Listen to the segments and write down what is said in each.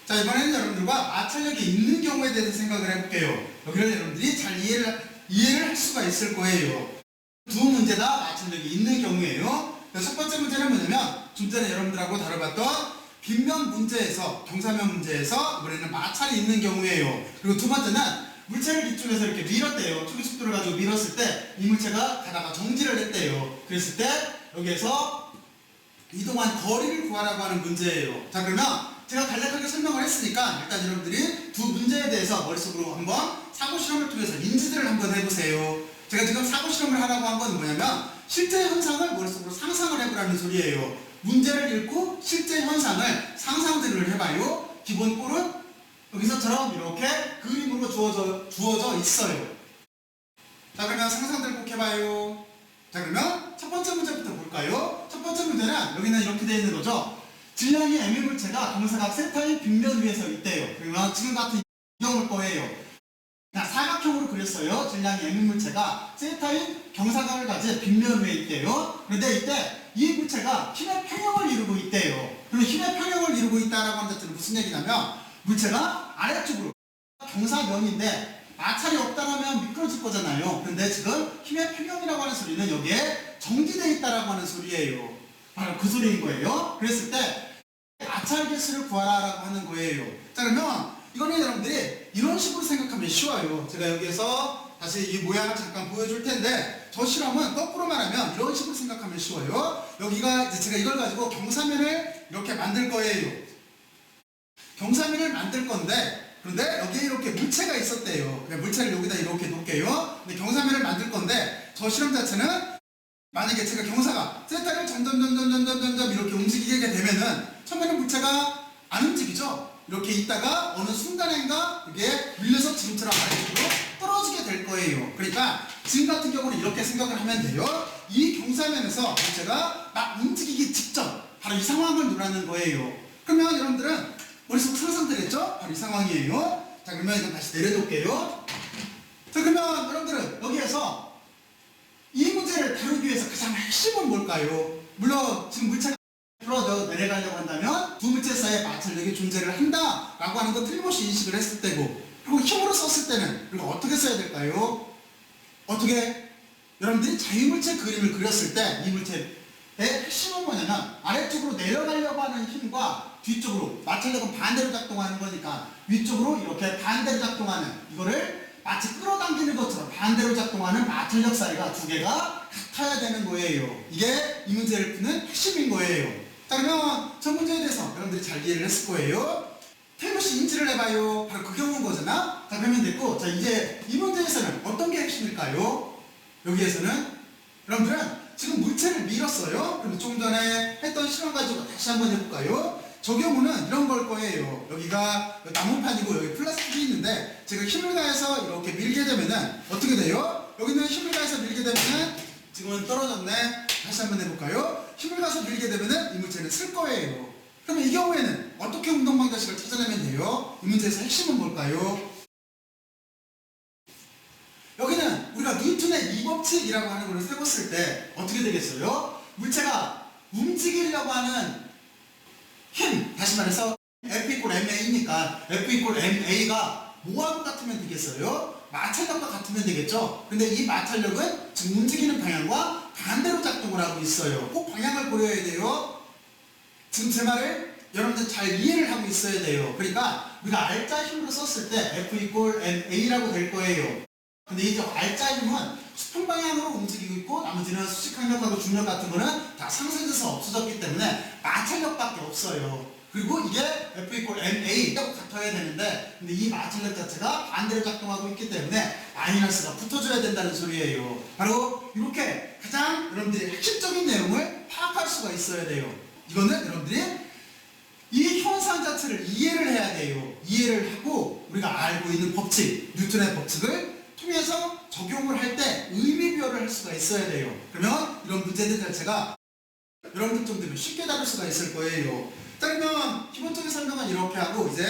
자, 이번에는 여러분들과 마찰력이 있는 경우에 대해서 생각을 해볼게요. 여기를 여러분들이 잘 이해를 할 수가 있을 거예요. 두 문제 다 마찰력이 있는 경우에요. 첫 번째 문제는 뭐냐면 좀 전에 여러분들하고 다뤄봤던 빗면 문제에서, 경사면 문제에서 이번에는 마찰이 있는 경우에요. 그리고 두 번째는 물체를 이쪽에서 이렇게 밀었대요. 초기 속도를 가지고 밀었을 때 이 물체가 가다가 정지를 했대요. 그랬을 때 여기에서 이동한 거리를 구하라고 하는 문제예요. 자, 그러면 제가 간략하게 설명을 했으니까 일단 여러분들이 두 문제에 대해서 머릿속으로 한번 사고실험을 통해서 인지들을 한번 해보세요. 제가 지금 사고실험을 하라고 한 건 뭐냐면 실제 현상을 머릿속으로 상상을 해보라는 소리예요. 문제를 읽고 실제 현상을 상상들을 해봐요. 기본 꼴은 여기서처럼 이렇게 그림으로 주어져 있어요. 자, 그러면 상상들 꼭 해봐요. 자, 그러면 첫 번째 문제부터 볼까요? 첫 번째 문제는 여기는 이렇게 되어 있는 거죠. 질량이 m의 물체가 경사각 세타의 빗면 위에서 있대요. 그러면 지금 같은 경우일 거예요. 사각형으로 그렸어요. 질량이 m의 물체가 세타의 경사각을 가진 빗면 위에 있대요. 그런데 이때 이 물체가 힘의 평형을 이루고 있대요. 그러면 힘의 평형을 이루고 있다라고 하는 자체는 무슨 얘기냐면 물체가 아래쪽으로 경사면인데 마찰이 없다라면 미끄러질 거잖아요. 그런데 지금 힘의 평형이라고 하는 소리는 여기에 정지되어 있다라고 하는 소리예요. 바로 그 소리인 거예요. 그랬을 때 마찰 개수를 구하라라고 하는 거예요. 자, 그러면 이거는 여러분들이 이런 식으로 생각하면 쉬워요. 제가 여기에서 다시 이 모양을 잠깐 보여줄 텐데 저 실험은 거꾸로 말하면 이런 식으로 생각하면 쉬워요. 여기가 이제 제가 이걸 가지고 경사면을 이렇게 만들 거예요. 경사면을 만들 건데 그런데 여기에 이렇게 물체가 있었대요. 그냥 물체를 여기다 이렇게 놓을게요. 근데 경사면을 만들 건데 저 실험 자체는 만약에 제가 경사가 세타를 점점 이렇게 움직이게 되면은 처음에는 물체가 안 움직이죠. 이렇게 있다가 어느 순간인가 이게 밀려서 지금처럼 아래쪽으로 떨어지게 될 거예요. 그러니까 지금 같은 경우는 이렇게 생각을 하면 돼요. 이 경사면에서 물체가 막 움직이기 직전 바로 이 상황을 노라는 거예요. 그러면 여러분들은 머릿속으로 상상되겠죠? 바로 이 상황이에요. 자, 그러면 이거 다시 내려놓을게요. 자, 그러면 여러분들은 여기에서 이 문제를 다루기 위해서 가장 핵심은 뭘까요? 물론 지금 물체가 앞으로 내려가려고 한다면 두 물체 사이에 마찰력이 존재를 한다라고 하는 거 틀림없이 인식을 했을 때고, 그리고 힘으로 썼을 때는 그리고 어떻게 써야 될까요? 어떻게? 여러분들이 자유물체 그림을 그렸을 때 이 물체의 핵심은 뭐냐면 아래쪽으로 내려가려고 하는 힘과 뒤쪽으로, 마찰력은 반대로 작동하는 거니까 위쪽으로 이렇게 반대로 작동하는, 이거를 마치 끌어당기는 것처럼 반대로 작동하는 마찰력 사이가 두 개가 같아야 되는 거예요. 이게 이 문제를 푸는 핵심인 거예요. 자, 그러면 저 문제에 대해서 여러분들이 잘 이해를 했을 거예요. 틀림없이 인지를 해봐요. 바로 그 경우인 거잖아. 자, 그러면 됐고, 자, 이제 이 문제에서는 어떤 게 핵심일까요? 여기에서는 여러분들은 지금 물체를 밀었어요. 그럼 조금 전에 했던 실험 가지고 다시 한번 해볼까요? 저 경우는 이런 걸 거예요. 여기가 나무판이고 여기 플라스틱이 있는데 제가 힘을 가해서 이렇게 밀게 되면은 어떻게 돼요? 여기는 힘을 가해서 밀게 되면은 지금은 떨어졌네. 다시 한번 해볼까요? 힘을 가해서 밀게 되면은 이 물체는 쓸 거예요. 그러면 이 경우에는 어떻게 운동 방정식을 찾아내면 돼요? 이 문제에서 핵심은 뭘까요? 여기는 우리가 뉴턴의 이법칙이라고 하는 걸 세웠을 때 어떻게 되겠어요? 물체가 움직이려고 하는 힘, 다시 말해서 F = ma니까 F = ma가 뭐하고 같으면 되겠어요? 마찰력과 같으면 되겠죠? 근데 이 마찰력은 지금 움직이는 방향과 반대로 작동을 하고 있어요. 꼭 방향을 고려해야 돼요. 지금 제 말을 여러분들 잘 이해를 하고 있어야 돼요. 그러니까 우리가 알짜 힘으로 썼을 때 F = ma라고 될 거예요. 근데 이제 알짜 힘은 수평 방향으로 움직이고 있고 나머지는 수직 항력하고 중력 같은 거는 다 상쇄돼서 없어졌기 때문에 마찰력밖에 없어요. 그리고 이게 F = ma라고 같아야 되는데 근데 이 마찰력 자체가 반대로 작동하고 있기 때문에 마이너스가 붙어줘야 된다는 소리예요. 바로 이렇게 가장 여러분들이 핵심적인 내용을 파악할 수가 있어야 돼요. 이거는 여러분들이 이 현상 자체를 이해를 해야 돼요. 이해를 하고 우리가 알고 있는 법칙, 뉴턴의 법칙을 통해서 적용을 할 때 의미부여를 할 수가 있어야 돼요. 그러면 이런 문제들 자체가 여러분들 정도면 쉽게 다룰 수가 있을 거예요. 자, 그러면 기본적인 설명은 이렇게 하고 이제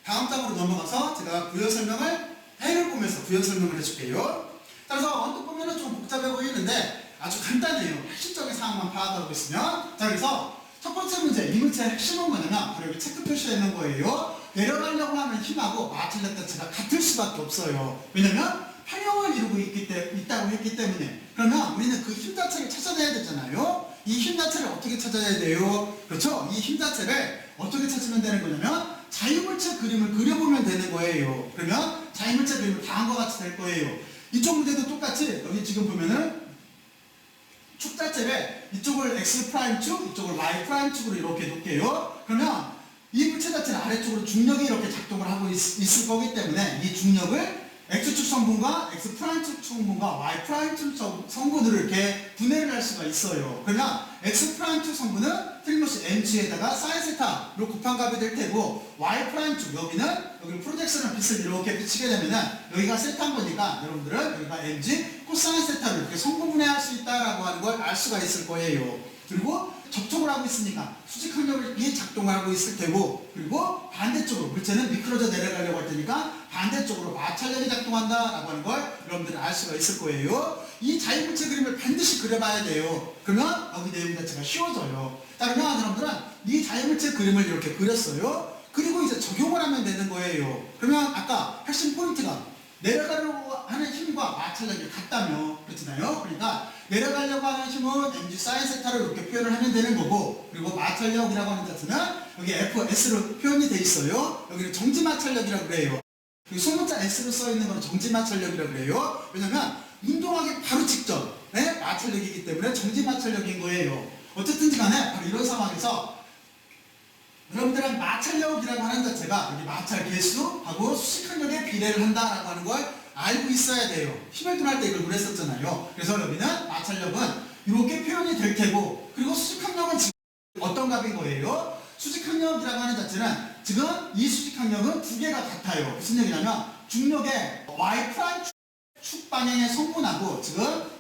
다음 장으로 넘어가서 제가 부연 설명을 해를 보면서 부연 설명을 해줄게요. 따라서 언뜻 보면은 좀 복잡해 보이는데 아주 간단해요. 핵심적인 사항만 파악하고 있으면. 자, 그래서 첫 번째 문제, 이 문제의 핵심은 뭐냐면 바로 여기 체크 표시되어 있는 거예요. 내려가려고 하는 힘하고 마찰력 자체가 같을 수밖에 없어요. 왜냐면 평형을 이루고 있다고 했기 때문에. 그러면 우리는 그 힘 자체를 찾아내야 되잖아요. 이 힘 자체를 어떻게 찾아야 돼요? 그렇죠? 이 힘 자체를 어떻게 찾으면 되는 거냐면 자유물체 그림을 그려보면 되는 거예요. 그러면 자유물체 그림을 다음과 같이 될 거예요. 이쪽 문제도 똑같이 여기 지금 보면은 축 자체를 이쪽을 X'축, 이쪽을 Y'축으로 이렇게 놓을게요. 그러면 이 물체 자체는 아래쪽으로 중력이 이렇게 작동을 하고 있을 거기 때문에 이 중력을 X축 성분과 X'축 성분과 Y'축 성분으로 이렇게 분해를 할 수가 있어요. 그러면 X'축 성분은 틀림없이 mg에다가 사인 세타로 곱한 값이 될 테고 Y'축 여기 프로젝션을 빛을 이렇게 비치게 되면은 여기가 세타인 거니까 여러분들은 여기가 mg 코사인 세타로 이렇게 성분 분해할 수 있다라고 하는 걸 알 수가 있을 거예요. 그리고 접촉을 하고 있으니까 수직항력이 작동하고 있을 테고, 그리고 반대쪽으로 물체는 미끄러져 내려가려고 할 테니까 반대쪽으로 마찰력이 작동한다라고 하는 걸 여러분들은 알 수가 있을 거예요. 이 자유물체 그림을 반드시 그려봐야 돼요. 그러면 여기 내용 자체가 쉬워져요. 자, 그러면 여러분들은 이 자유물체 그림을 이렇게 그렸어요. 그리고 이제 적용을 하면 되는 거예요. 그러면 아까 핵심 포인트가 내려가려고 하는 힘과 마찰력이 같다며, 그렇잖아요. 그러니까 내려가려고 하는 힘은 mg 사인 세타로 이렇게 표현을 하면 되는 거고, 그리고 마찰력이라고 하는 자체는 여기 fs로 표현이 돼 있어요. 여기는 정지 마찰력이라고 그래요. 여기 소문자 s로 써 있는 건 정지 마찰력이라고 그래요. 왜냐면 운동하기 바로 직전에 마찰력이기 때문에 정지 마찰력인 거예요. 어쨌든지 간에 바로 이런 상황에서 여러분들은 마찰력이라고 하는 자체가 여기 마찰 개수하고 수직항력에 비례를 한다라고 하는 걸 알고 있어야 돼요. 힘을 때 이걸 그랬었잖아요. 그래서 여기는 마찰력은 이렇게 표현이 될 테고, 그리고 수직항력은 지금 어떤 값인 거예요? 수직항력이라고 하는 자체는 지금 이 수직항력은 두 개가 같아요. 무슨 얘기냐면 중력의 y' 축 방향의 성분하고 지금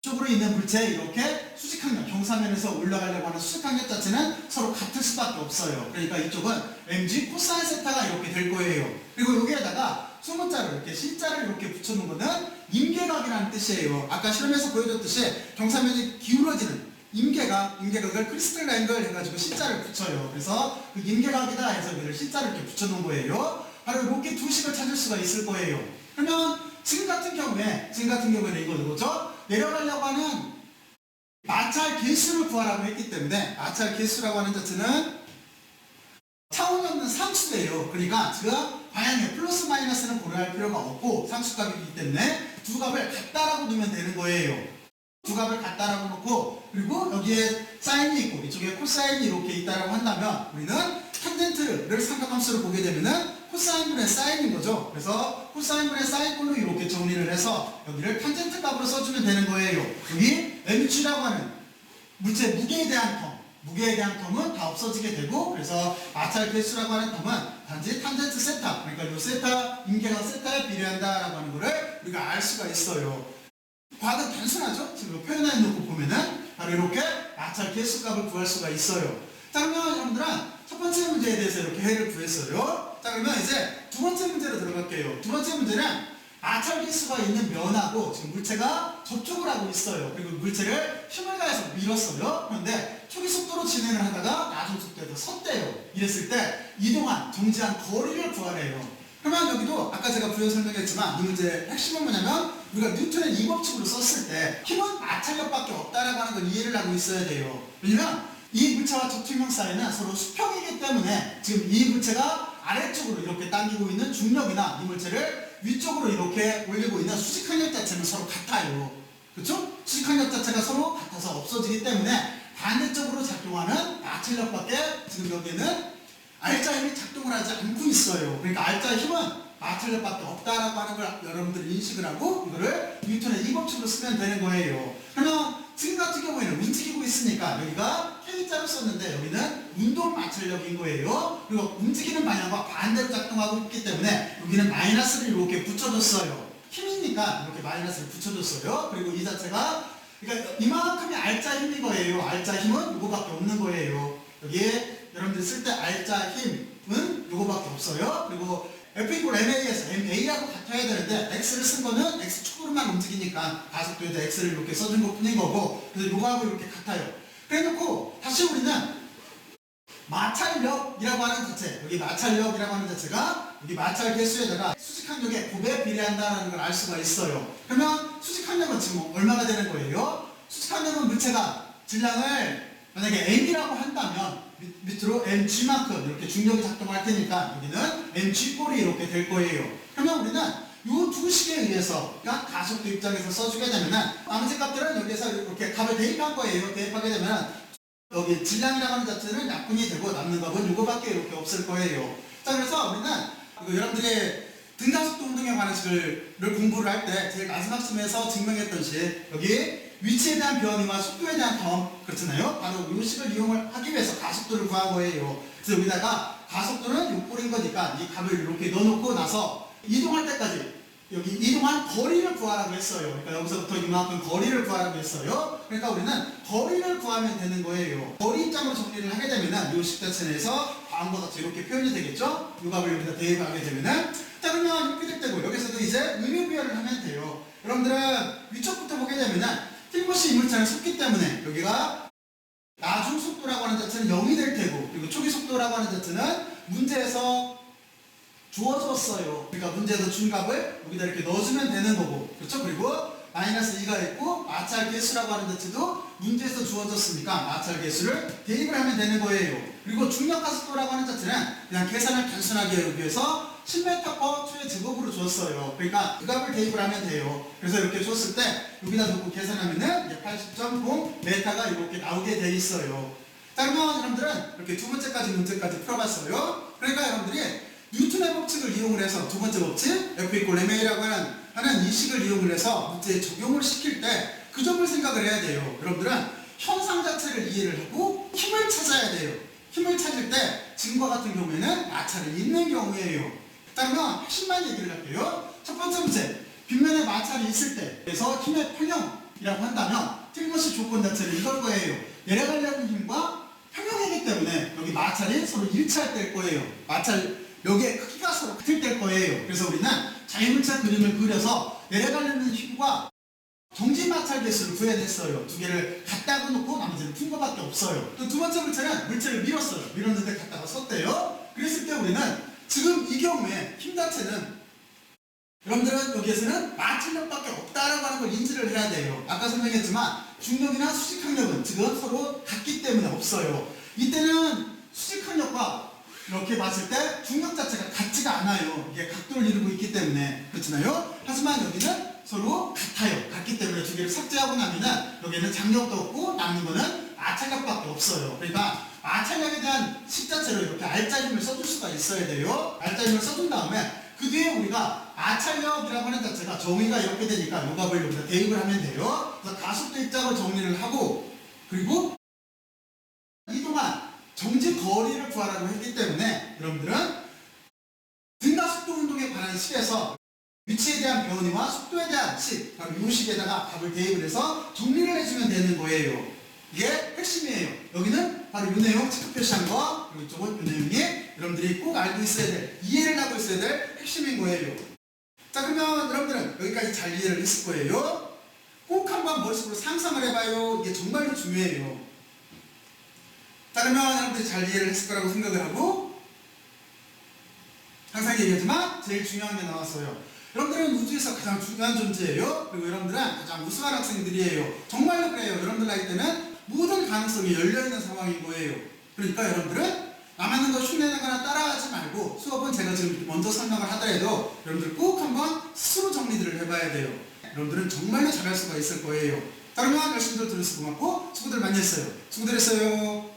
이쪽으로 있는 물체 이렇게 수직항력, 경사면에서 올라가려고 하는 수직항력 자체는 서로 같을 수밖에 없어요. 그러니까 이쪽은 mg 코사인 세타가 이렇게 될 거예요. 그리고 여기에다가 소문자를 이렇게 C자를 이렇게 붙여놓은 거는 임계각이라는 뜻이에요. 아까 실험에서 보여줬듯이 경사면이 기울어지는 임계각을 크리스탈 앵글 해가지고 C자를 붙여요. 그래서 그 임계각이다 해서 여기를 C자를 이렇게 붙여놓은 거예요. 바로 이렇게 두 식을 찾을 수가 있을 거예요. 그러면 지금 같은 경우에는 이거죠, 그렇죠? 내려가려고 하는 마찰 개수를 구하라고 했기 때문에 마찰 개수라고 하는 자체는 차원이 없는 상수예요. 그러니까 지금 방향에 플러스 마이너스는 고려할 필요가 없고 상수값이기 때문에 두 값을 같다라고 두면 되는 거예요. 두 값을 같다라고 놓고, 그리고 여기에 사인이 있고 이쪽에 코사인이 이렇게 있다라고 한다면 우리는 탄젠트를 삼각함수로 보게 되면은 코사인분의 사인인 거죠. 그래서 코사인분의 사인꼴로 이렇게 정리를 해서 여기를 탄젠트 값으로 써주면 되는 거예요. 여기 mg라고 하는 물체 무게에 대한 텀은 다 없어지게 되고, 그래서 마찰 개수라고 하는 텀은 단지 탄젠트 세타, 그러니까 이 세타, 임계각 세타에 비례한다라고 하는 거를 우리가 알 수가 있어요. 과학은 단순하죠? 지금 표현해 놓고 보면은 바로 이렇게 마찰 개수값을 구할 수가 있어요. 자, 그러면 여러분들은 첫 번째 문제에 대해서 이렇게 해를 구했어요. 자, 그러면 이제 두 번째 문제로 들어갈게요. 두 번째 문제는 마찰 개수가 있는 면하고 지금 물체가 접촉을 하고 있어요. 그리고 물체를 힘을 가해서 밀었어요. 그런데 초기 속도로 진행을 하다가 낮은 속도에서 섰대요. 이랬을 때 이동한, 정지한 거리를 구하래요. 그러면 여기도 아까 제가 부연 설명했지만 이 문제의 핵심은 뭐냐면 우리가 뉴턴의 이 법칙으로 썼을 때 힘은 마찰력밖에 없다라고 하는 걸 이해를 하고 있어야 돼요. 왜냐면 이 물체와 접촉면 사이는 서로 수평이기 때문에 지금 이 물체가 아래쪽으로 이렇게 당기고 있는 중력이나 이 물체를 위쪽으로 이렇게 올리고 있는 수직항력 자체는 서로 같아요. 그렇죠? 수직항력 자체가 서로 같아서 없어지기 때문에 반대쪽으로 작동하는 마찰력밖에 지금 여기에는 알자 힘이 작동을 하지 않고 있어요. 그러니까 알자 힘은 마찰력밖에 없다라고 하는 걸 여러분들이 인식을 하고 이거를 뉴턴의 이 법칙으로 쓰면 되는 거예요. 그러면 지금 같은 경우에는 움직이고 있으니까 여기가 K자로 썼는데 여기는 운동 마찰력인 거예요. 그리고 움직이는 방향과 반대로 작동하고 있기 때문에 여기는 마이너스를 이렇게 붙여줬어요. 힘이니까 이렇게 마이너스를 붙여줬어요. 그리고 이 자체가 그러니까 이만큼이 알자 힘인 거예요. 알자 힘은 이거밖에 없는 거예요. 여기에 여러분들이 쓸 때 알자 힘은 이거밖에 없어요. 그리고 F 이퀄 MA에서 MA하고 같아야 되는데 X를 쓴 거는 X축으로만 움직이니까 가속도에다 X를 이렇게 써준 것 뿐인 거고, 그래서 요거하고 이렇게 같아요. 그래 놓고 다시 우리는 마찰력이라고 하는 자체, 여기 마찰력이라고 하는 자체가 여기 마찰 개수에다가 수직항력의 곱에 비례한다는 걸 알 수가 있어요. 그러면 수직항력은 지금 얼마가 되는 거예요? 수직항력은 물체가 질량을 만약에 m이라고 한다면 밑으로 mg만큼 이렇게 중력이 작동할 테니까 여기는 mg꼴이 이렇게 될 거예요. 그러면 우리는 이 두 식에 의해서, 그러니까 가속도 입장에서 써주게 되면은 나머지 값들은 여기에서 이렇게 값을 대입한 거예요. 대입하게 되면 여기 질량이라고 하는 자체는 약분이 되고 남는 값은 이거밖에 이렇게 없을 거예요. 자, 그래서 우리는 여러분들이 등가속도 운동에 관한 식을 공부를 할 때 제일 마지막 시험에서 증명했던 식, 여기 위치에 대한 변이와 속도에 대한 텀, 그렇잖아요. 바로 이 식을 이용을 하기 위해서 가속도를 구한 거예요. 그래서 여기다가 가속도는 6꼴인 거니까 이 값을 이렇게 넣어놓고 나서 이동할 때까지 여기 이동한 거리를 구하라고 했어요. 그러니까 여기서부터 이만큼 거리를 구하라고 했어요. 그러니까 우리는 거리를 구하면 되는 거예요. 거리 입장으로 정리를 하게 되면은 이 식 자체 내에서 다음과 같이 이렇게 표현이 되겠죠? 이 값을 여기다 대입하게 되면은, 자, 그러면 이렇게 될 때고 여기서도 이제 의미부여를 하면 돼요. 여러분들은 위쪽부터 보게 되면은 틸버시 이물체는 섰기 때문에 여기가 나중 속도라고 하는 자체는 0이 될 테고, 그리고 초기 속도라고 하는 자체는 문제에서 주어졌어요. 그러니까 문제에서 준 값을 여기다 이렇게 넣어주면 되는 거고, 그렇죠? 그리고 마이너스 2가 있고 마찰 개수라고 하는 자체도 문제에서 주어졌으니까 마찰 개수를 대입을 하면 되는 거예요. 그리고 중력과 속도라고 하는 자체는 그냥 계산을 단순하게 하기 위해서 10m/초의 제곱으로 줬어요. 그러니까 그 값을 대입을 하면 돼요. 그래서 이렇게 줬을 때 여기다 놓고 계산하면은 80.0m가 이렇게 나오게 돼 있어요. 자, 그러면 여러분들은 이렇게 두 번째까지 문제까지 풀어봤어요. 그러니까 여러분들이 뉴턴의 법칙을 이용을 해서 두 번째 법칙, F=ma라고 하는 이 식을 이용을 해서 문제에 적용을 시킬 때 그 점을 생각을 해야 돼요. 여러분들은 현상 자체를 이해를 하고 힘을 찾아야 돼요. 힘을 찾을 때 지금과 같은 경우에는 마찰이 있는 경우예요. 그러면 핵심만 얘기를 할게요. 첫 번째 문제, 빗면에 마찰이 있을 때, 그래서 힘의 평형이라고 한다면 틸버시 조건 자체는 이걸 거예요. 내려가려는 힘과 평형이기 때문에 여기 마찰이 서로 일치할 때일 거예요. 마찰력의 크기가 서로 같을 때일 거예요. 그래서 우리는 자유물체 그림을 그려서 내려가려는 힘과 정지 마찰 개수를 구해냈어요. 두 개를 갖다가 놓고 나머지는 푼 것밖에 없어요. 또 두 번째 물체는 물체를 밀었어요. 밀었는데 갖다가 섰대요. 그랬을 때 우리는 지금 이 경우에 힘 자체는 여러분들은 여기에서는 마찰력밖에 없다라고 하는 걸 인지를 해야 돼요. 아까 설명했지만 중력이나 수직항력은 지금 서로 같기 때문에 없어요. 이때는 수직항력과 이렇게 봤을 때 중력 자체가 같지가 않아요. 이게 각도를 이루고 있기 때문에. 그렇잖아요. 하지만 여기는 서로 같아요. 같기 때문에 두 개를 삭제하고 나면은 여기에는 장력도 없고 남는 거는 마찰력밖에 없어요. 그러니까 마찰력에 대한 식 자체로 이렇게 알짜림을 써줄 수가 있어야 돼요. 알짜림을 써준 다음에 그 뒤에 우리가 마찰력이라고 하는 자체가 정의가 이렇게 되니까 요 값을 여기다 대입을 하면 돼요. 그래서 가속도 입장을 정리를 하고, 그리고 이동한 정지 거리를 구하라고 했기 때문에 여러분들은 등가속도 운동에 관한 식에서 위치에 대한 변이와 속도에 대한 식, 바로 이 식에다가 값을 대입을 해서 정리를 해주면 되는 거예요. 이게 핵심이에요. 여기는 바로 이 내용 체크 표시한 거, 그리고 이쪽은 이 내용이 여러분들이 꼭 알고 있어야 될, 이해를 하고 있어야 될 핵심인 거예요. 자, 그러면 여러분들은 여기까지 잘 이해를 했을 거예요. 꼭 한번 머릿속으로 상상을 해봐요. 이게 정말로 중요해요. 자, 그러면 여러분들이 잘 이해를 했을 거라고 생각을 하고, 항상 얘기하지만 제일 중요한 게 나왔어요. 여러분들은 우주에서 가장 중요한 존재예요. 그리고 여러분들은 가장 우수한 학생들이에요. 정말로 그래요. 여러분들 나이 때는 모든 가능성이 열려있는 상황인 거예요. 그러니까 여러분들은 남았는 거 흉내내거나 따라하지 말고, 수업은 제가 지금 먼저 설명을 하더라도 여러분들 꼭 한번 스스로 정리들을 해봐야 돼요. 여러분들은 정말로 잘할 수가 있을 거예요. 자, 그러면 열심히 들어주셔서 고맙고 수고들 많이 했어요. 수고들 했어요.